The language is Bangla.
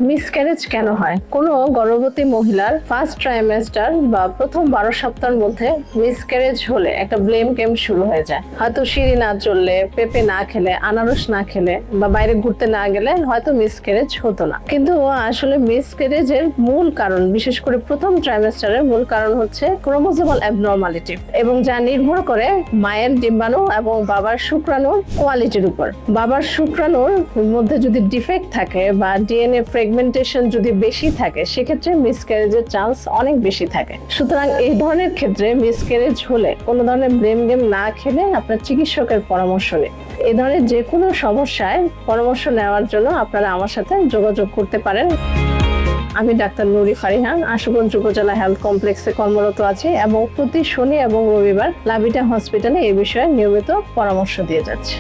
মিসক্যারেজ কেন হয়? কোনো গর্ভবতী মহিলার ফার্স্ট ট্রাইমেস্টার বা প্রথম 12 সপ্তাহের মধ্যে মিসক্যারেজ হলে একটা ব্লেম গেম শুরু হয়ে যায়। হয়তো সিঁড়ি না চললে, পেঁপে না খেলে, আনারস না খেলে বা বাইরে ঘুরতে না গেলে হয়তো মিসক্যারেজ হতো না। কিন্তু আসলে মিসক্যারেজের মূল কারণ, বিশেষ করে প্রথম ট্রাইমেস্টারের মূল কারণ হচ্ছে ক্রোমোসোমাল অ্যাবনর্মালিটি, এবং যা নির্ভর করে মায়ের ডিম্বাণু এবং বাবার শুক্রাণুর কোয়ালিটির উপর। বাবার শুক্রাণুর মধ্যে যদি ডিফেক্ট থাকে বা ডিএনএ ফ্র্যাগমেন্টেশন যদি বেশি থাকে, সেক্ষেত্রে মিসক্যারেজের চান্স অনেক বেশি থাকে। সুতরাং এই ধরনের ক্ষেত্রে মিসক্যারেজ হলে কোনো ধরনের ব্লেম গেম না খেলে আপনার চিকিৎসকের পরামর্শ নিন। এই ধরনের যে কোনো সমস্যায় পরামর্শ নেওয়ার জন্য আপনারা আমার সাথে যোগাযোগ করতে পারেন। আমি ডাক্তার নুরি ফারিহা, আশুগঞ্জ উপজেলা হেলথ কমপ্লেক্সে কর্মরত আছি এবং প্রতি শনি এবং রবিবার লাভিটা হসপিটালে এই বিষয়ে নিয়মিত পরামর্শ দিয়ে যাচ্ছি।